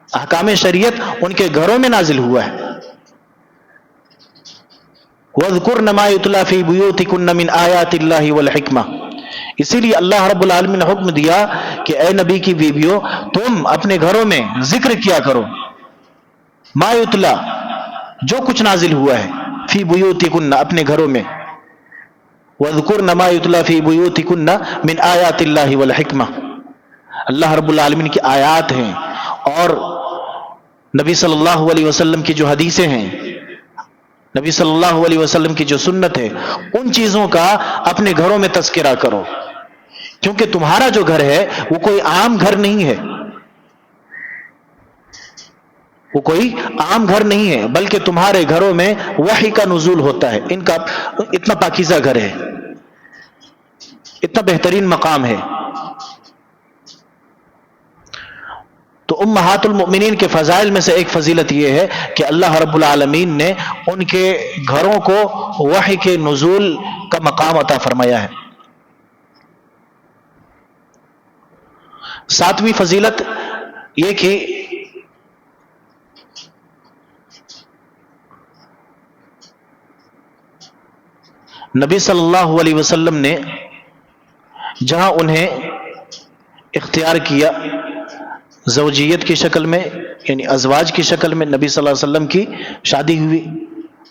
[SPEAKER 3] احکام شریعت ان کے گھروں میں نازل ہوا ہے. وَاذْكُرْنَ مَا يُتْلَى فِي بُيُوتِكُنَّ مِنْ آيَاتِ اللَّهِ وَالْحِكْمَةِ، اسی لیے اللہ رب العالمین نے حکم دیا کہ اے نبی کی بیویوں تم اپنے گھروں میں ذکر کیا کرو ما یتلا، جو کچھ نازل ہوا ہے، فی بیوتکن، اپنے گھروں میں، وَاذْكُرْنَ مَا يُتْلَى فِي بُيُوتِكُنَّ مِنْ آيَاتِ اللَّهِ وَالْحِکْمَةِ. اللہ رب العالمین کی آیات ہیں اور نبی صلی اللہ علیہ وسلم کی جو حدیثیں ہیں، نبی صلی اللہ علیہ وسلم کی جو سنت ہے، ان چیزوں کا اپنے گھروں میں تذکرہ کرو، کیونکہ تمہارا جو گھر ہے وہ کوئی عام گھر نہیں ہے، وہ کوئی عام گھر نہیں ہے، بلکہ تمہارے گھروں میں وحی کا نزول ہوتا ہے. ان کا اتنا پاکیزہ گھر ہے، اتنا بہترین مقام ہے. تو امہات المؤمنین کے فضائل میں سے ایک فضیلت یہ ہے کہ اللہ رب العالمین نے ان کے گھروں کو وحی کے نزول کا مقام عطا فرمایا ہے. ساتویں فضیلت یہ کہ نبی صلی اللہ علیہ وسلم نے جہاں انہیں اختیار کیا زوجیت کی شکل میں، یعنی ازواج کی شکل میں، نبی صلی اللہ علیہ وسلم کی شادی ہوئی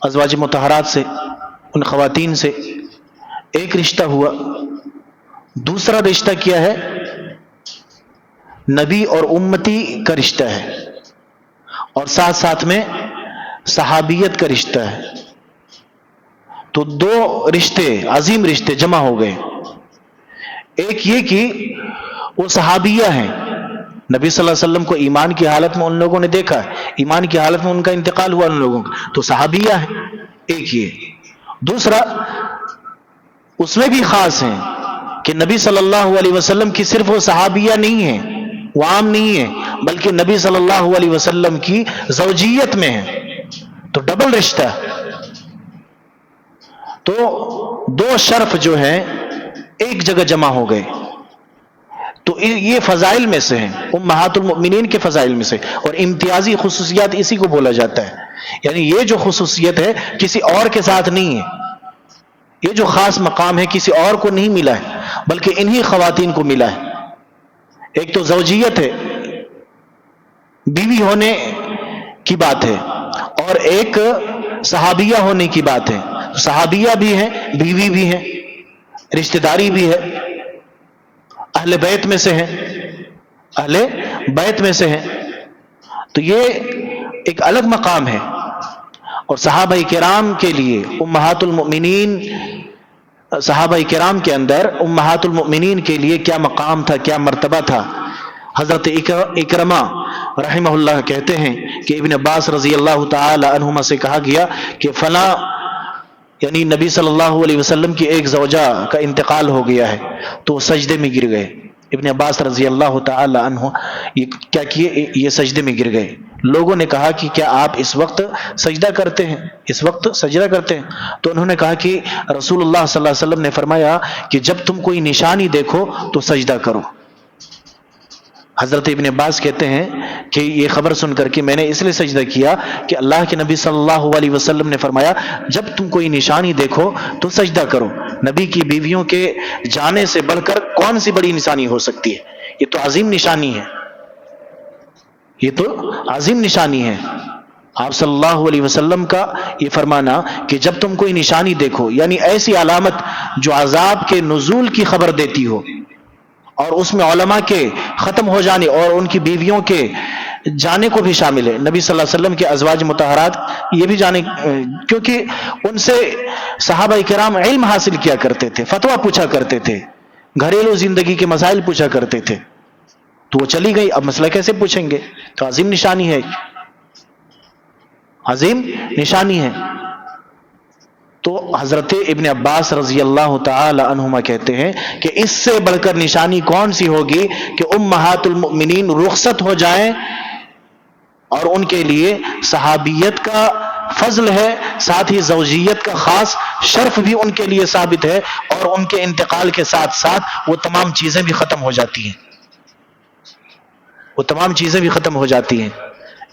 [SPEAKER 3] ازواج مطہرات سے، ان خواتین سے ایک رشتہ ہوا. دوسرا رشتہ کیا ہے؟ نبی اور امتی کا رشتہ ہے، اور ساتھ ساتھ میں صحابیت کا رشتہ ہے. تو دو رشتے، عظیم رشتے جمع ہو گئے. ایک یہ کہ وہ صحابیہ ہیں، نبی صلی اللہ علیہ وسلم کو ایمان کی حالت میں ان لوگوں نے دیکھا، ایمان کی حالت میں ان کا انتقال ہوا ان لوگوں کا، تو صحابیہ ہیں. ایک یہ. دوسرا اس میں بھی خاص ہیں کہ نبی صلی اللہ علیہ وسلم کی صرف وہ صحابیہ نہیں ہیں، وہ عام نہیں ہیں، بلکہ نبی صلی اللہ علیہ وسلم کی زوجیت میں ہیں. تو ڈبل رشتہ. تو دو شرف جو ہیں ایک جگہ جمع ہو گئے. تو یہ فضائل میں سے ہیں، امہات المؤمنین کے فضائل میں سے، اور امتیازی خصوصیات اسی کو بولا جاتا ہے. یعنی یہ جو خصوصیت ہے کسی اور کے ساتھ نہیں ہے، یہ جو خاص مقام ہے کسی اور کو نہیں ملا ہے، بلکہ انہی خواتین کو ملا ہے. ایک تو زوجیت ہے، بیوی ہونے کی بات ہے، اور ایک صحابیہ ہونے کی بات ہے. صحابیہ بھی ہیں، بیوی بھی ہیں، رشتہ داری بھی ہے، اہل بیت میں سے ہیں، اہل بیت میں سے ہیں. تو یہ ایک الگ مقام ہے. اور صحابہ کرام کے لیے امہات المؤمنین، صحابہ کرام کے اندر امہات المؤمنین کے لیے کیا مقام تھا، کیا مرتبہ تھا. حضرت اکرمہ رحمہ اللہ کہتے ہیں کہ ابن عباس رضی اللہ تعالی عنہما سے کہا گیا کہ فلاں، یعنی نبی صلی اللہ علیہ وسلم کی ایک زوجہ کا انتقال ہو گیا ہے، تو وہ سجدے میں گر گئے. ابن عباس رضی اللہ تعالی عنہ یہ کیا کیے؟ یہ سجدے میں گر گئے. لوگوں نے کہا کہ کیا آپ اس وقت سجدہ کرتے ہیں، اس وقت سجدہ کرتے ہیں؟ تو انہوں نے کہا کہ رسول اللہ صلی اللہ علیہ وسلم نے فرمایا کہ جب تم کوئی نشانی دیکھو تو سجدہ کرو. حضرت ابن عباس کہتے ہیں کہ یہ خبر سن کر کے میں نے اس لیے سجدہ کیا کہ اللہ کے نبی صلی اللہ علیہ وسلم نے فرمایا جب تم کوئی نشانی دیکھو تو سجدہ کرو. نبی کی بیویوں کے جانے سے بڑھ کر کون سی بڑی نشانی ہو سکتی ہے؟ یہ تو عظیم نشانی ہے، یہ تو عظیم نشانی ہے. آپ صلی اللہ علیہ وسلم کا یہ فرمانا کہ جب تم کوئی نشانی دیکھو، یعنی ایسی علامت جو عذاب کے نزول کی خبر دیتی ہو، اور اس میں علماء کے ختم ہو جانے اور ان کی بیویوں کے جانے کو بھی شامل ہے. نبی صلی اللہ علیہ وسلم کے ازواج مطہرات یہ بھی جانے، کیونکہ ان سے صحابہ کرام علم حاصل کیا کرتے تھے، فتویٰ پوچھا کرتے تھے، گھریلو زندگی کے مسائل پوچھا کرتے تھے. تو وہ چلی گئی، اب مسئلہ کیسے پوچھیں گے؟ تو عظیم نشانی ہے، عظیم نشانی ہے. تو حضرت ابن عباس رضی اللہ تعالی عنہما کہتے ہیں کہ اس سے بڑھ کر نشانی کون سی ہوگی کہ امہات المؤمنین رخصت ہو جائیں، اور ان کے لیے صحابیت کا فضل ہے، ساتھ ہی زوجیت کا خاص شرف بھی ان کے لیے ثابت ہے، اور ان کے انتقال کے ساتھ ساتھ وہ تمام چیزیں بھی ختم ہو جاتی ہیں، وہ تمام چیزیں بھی ختم ہو جاتی ہیں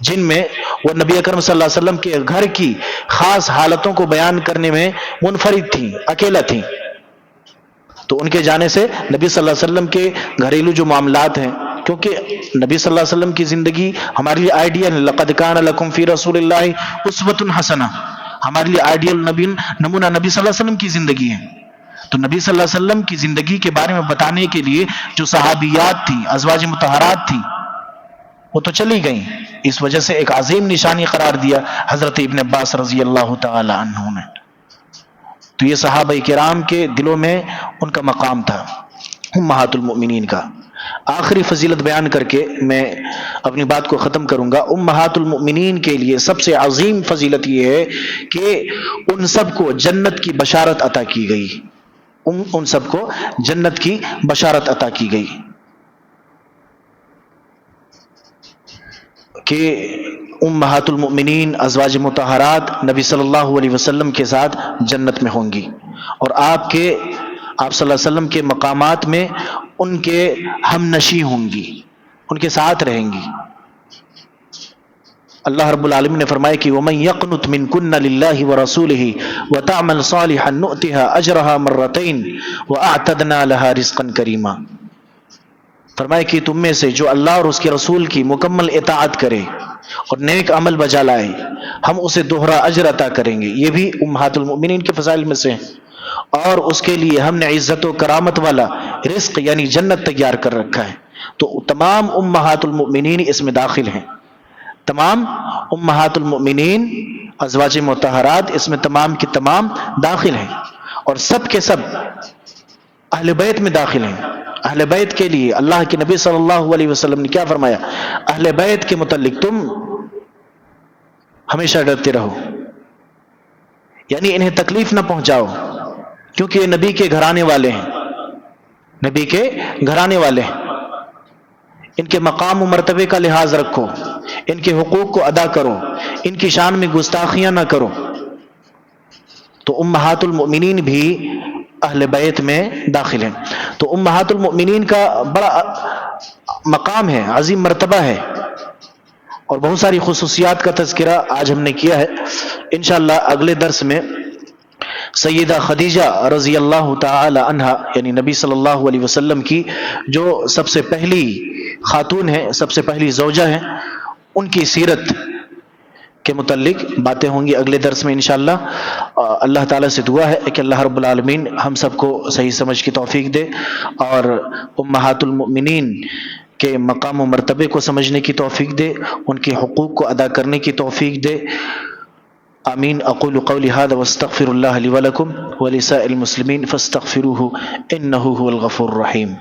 [SPEAKER 3] جن میں وہ نبی اکرم صلی اللہ علیہ وسلم کے گھر کی خاص حالتوں کو بیان کرنے میں منفرد تھیں، اکیلا تھیں. تو ان کے جانے سے نبی صلی اللہ علیہ وسلم کے گھریلو جو معاملات ہیں، کیونکہ نبی صلی اللہ علیہ وسلم کی زندگی ہمارے لیے آئیڈیل ہے. لقد کان لکم فی رسول اللہ اسوۃ حسنہ، ہمارے لیے آئیڈیل نمونہ نبی صلی اللہ علیہ وسلم کی زندگی ہے. تو نبی صلی اللہ علیہ وسلم کی زندگی کے بارے میں بتانے کے لیے جو صحابیات تھیں، ازواج مطہرات تھیں، وہ تو چلی گئیں. اس وجہ سے ایک عظیم نشانی قرار دیا حضرت ابن عباس رضی اللہ تعالی عنہ نے. تو یہ صحابہ کرام کے دلوں میں ان کا مقام تھا، امہات المؤمنین کا. آخری فضیلت بیان کر کے میں اپنی بات کو ختم کروں گا. امہات المؤمنین کے لیے سب سے عظیم فضیلت یہ ہے کہ ان سب کو جنت کی بشارت عطا کی گئی. ان سب کو جنت کی بشارت عطا کی گئی کہ امہات المؤمنین ازواج مطہرات نبی صلی اللہ علیہ وسلم کے ساتھ جنت میں ہوں گی، اور آپ صلی اللہ علیہ وسلم کے مقامات میں ان کے ہم نشیں ہوں گی، ان کے ساتھ رہیں گی. اللہ رب العالمین نے فرمایا کہ وَمَن يَقْنُتْ مِنْكُنَّ لِلَّهِ وَرَسُولِهِ وَتَعْمَلْ صَالِحًا نُؤْتِهَا أَجْرَهَا مَرَّتَيْنِ وَأَعْتَدْنَا لَهَا رِزْقًا كَرِيمًا. فرمایا کہ تم میں سے جو اللہ اور اس کے رسول کی مکمل اطاعت کرے اور نیک عمل بجا لائے، ہم اسے دوہرا اجر عطا کریں گے. یہ بھی امہات المؤمنین کے فضائل میں سے ہیں، اور اس کے لیے ہم نے عزت و کرامت والا رزق یعنی جنت تیار کر رکھا ہے. تو تمام امہات المؤمنین اس میں داخل ہیں، تمام امہات المؤمنین ازواج مطہرات اس میں تمام کی تمام داخل ہیں، اور سب کے سب اہل بیت میں داخل ہیں. اہل بیت کے لیے اللہ کے نبی صلی اللہ علیہ وسلم نے کیا فرمایا؟ اہل بیت کے متعلق تم ہمیشہ ڈرتے رہو، یعنی انہیں تکلیف نہ پہنچاؤ، کیونکہ یہ نبی کے گھرانے والے ہیں، نبی کے گھرانے والے ہیں. ان کے مقام و مرتبے کا لحاظ رکھو، ان کے حقوق کو ادا کرو، ان کی شان میں گستاخیاں نہ کرو. تو امہات المؤمنین بھی اہل بیت میں داخل ہیں. تو امہات المؤمنین کا بڑا مقام ہے، عظیم مرتبہ ہے، اور بہت ساری خصوصیات کا تذکرہ آج ہم نے کیا ہے. انشاءاللہ اگلے درس میں سیدہ خدیجہ رضی اللہ تعالی عنہا یعنی نبی صلی اللہ علیہ وسلم کی جو سب سے پہلی خاتون ہیں، سب سے پہلی زوجہ ہیں، ان کی سیرت کے متعلق باتیں ہوں گی اگلے درس میں انشاءاللہ. اللہ تعالیٰ سے دعا ہے کہ اللہ رب العالمین ہم سب کو صحیح سمجھ کی توفیق دے، اور امہات المؤمنین کے مقام و مرتبے کو سمجھنے کی توفیق دے، ان کے حقوق کو ادا کرنے کی توفیق دے. آمین. اقول قولی هذا واستغفر اللہ لی ولکم ولسائر المسلمین فاستغفروہ انہ هو الغفور الرحیم.